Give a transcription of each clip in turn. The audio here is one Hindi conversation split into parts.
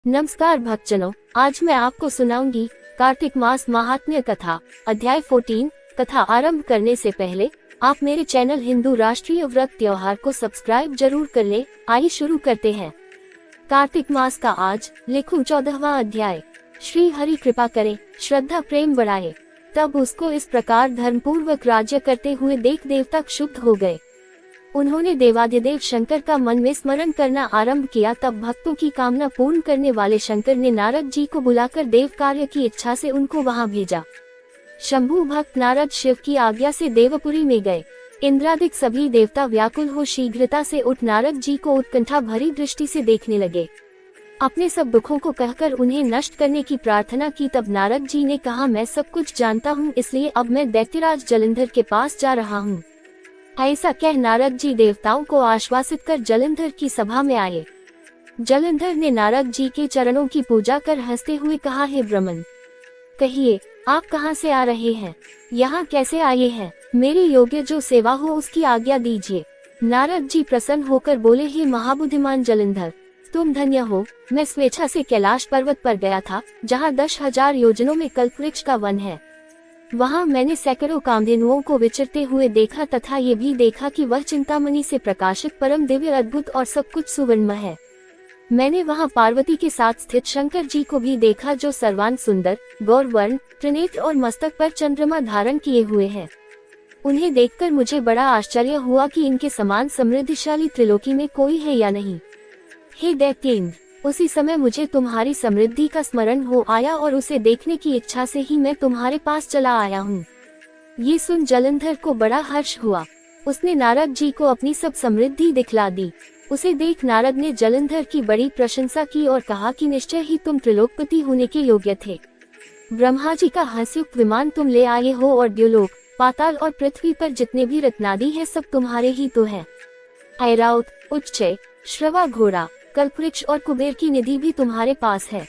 नमस्कार भक्तजनों, आज मैं आपको सुनाऊंगी कार्तिक मास महात्म्य कथा अध्याय 14। कथा आरंभ करने से पहले आप मेरे चैनल हिंदू राष्ट्रीय व्रत त्योहार को सब्सक्राइब जरूर कर ले। आइए शुरू करते हैं। कार्तिक मास का आज लिखूं 14वां अध्याय। श्री हरि कृपा करे, श्रद्धा प्रेम बढ़ाए। तब उसको इस प्रकार धर्मपूर्वक राज्य करते हुए देख देवता क्षुब्ध हो गए। उन्होंने देवाधिदेव शंकर का मन में स्मरण करना आरंभ किया। तब भक्तों की कामना पूर्ण करने वाले शंकर ने नारद जी को बुलाकर देव कार्य की इच्छा से उनको वहां भेजा। शंभु भक्त नारद शिव की आज्ञा से देवपुरी में गए। इंद्रादिक सभी देवता व्याकुल हो शीघ्रता से उठ नारद जी को उत्कंठा भरी दृष्टि से देखने लगे। अपने सब दुखों को कहकर उन्हें नष्ट करने की प्रार्थना की। तब नारद जी ने कहा, मैं सब कुछ जानता हूँ, इसलिए अब मैं दैत्यराज जलंधर के पास जा रहा हूँ। ऐसा कह नारद जी देवताओं को आश्वासित कर जलंधर की सभा में आए। जलंधर ने नारद जी के चरणों की पूजा कर हंसते हुए कहा, हे ब्रह्मन, कहिए आप कहाँ से आ रहे हैं, यहाँ कैसे आए हैं? मेरी योग्य जो सेवा हो उसकी आज्ञा दीजिए। नारद जी प्रसन्न होकर बोले, हे महाबुद्धिमान जलंधर, तुम धन्य हो। मैं स्वेच्छा से कैलाश पर्वत पर गया था, जहाँ 10,000 योजनों में कल्पवृक्ष का वन है। वहां मैंने सैकड़ों कामधेनुओं को विचरते हुए देखा तथा ये भी देखा कि वह चिंतामणि से प्रकाशित परम दिव्य अद्भुत और सब कुछ सुवर्णमय है। मैंने वहां पार्वती के साथ स्थित शंकर जी को भी देखा, जो सर्वांग सुंदर, गौरवर्ण, त्रिनेत्र और मस्तक पर चंद्रमा धारण किए हुए हैं। उन्हें देखकर मुझे बड़ा आश्चर्य हुआ कि इनके समान समृद्धिशाली त्रिलोकी में कोई है या नहीं। हे दैत्येंद्र, उसी समय मुझे तुम्हारी समृद्धि का स्मरण हो आया और उसे देखने की इच्छा से ही मैं तुम्हारे पास चला आया हूँ। ये सुन जलंधर को बड़ा हर्ष हुआ। उसने नारद जी को अपनी सब समृद्धि दिखला दी। उसे देख नारद ने जलंधर की बड़ी प्रशंसा की और कहा कि निश्चय ही तुम त्रिलोकपति होने के योग्य थे। ब्रह्मा जी का हंसयुक्त विमान तुम ले आए हो और द्युलोक, पाताल और पृथ्वी पर जितने भी रत्नादि है सब तुम्हारे ही तो है। ऐरावत, उच्चय, श्रवा घोड़ा, कल्पवृक्ष और कुबेर की निधि भी तुम्हारे पास है।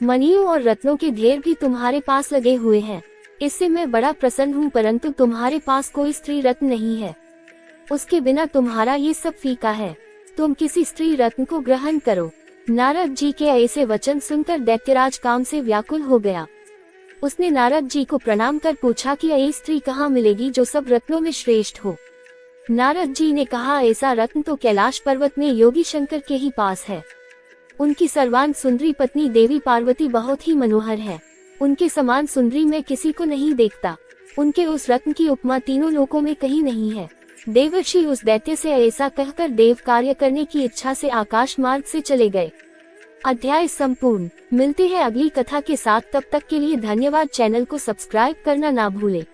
मणियों और रत्नों के ढेर भी तुम्हारे पास लगे हुए हैं। इससे मैं बड़ा प्रसन्न हूँ, परंतु तुम्हारे पास कोई स्त्री रत्न नहीं है। उसके बिना तुम्हारा ये सब फीका है। तुम किसी स्त्री रत्न को ग्रहण करो। नारद जी के ऐसे वचन सुनकर दैत्यराज काम से व्याकुल हो गया। उसने नारद जी को प्रणाम कर पूछा कि ऐसी स्त्री कहाँ मिलेगी जो सब रत्नों में श्रेष्ठ हो। नारद जी ने कहा, ऐसा रत्न तो कैलाश पर्वत में योगी शंकर के ही पास है। उनकी सर्वांग सुंदरी पत्नी देवी पार्वती बहुत ही मनोहर है। उनके समान सुंदरी मैं किसी को नहीं देखता। उनके उस रत्न की उपमा तीनों लोकों में कहीं नहीं है। देवर्षि उस दैत्य से ऐसा कहकर देव कार्य करने की इच्छा से आकाश मार्ग से चले गए। अध्याय संपूर्ण। मिलते हैं अगली कथा के साथ, तब तक के लिए धन्यवाद। चैनल को सब्सक्राइब करना ना भूले।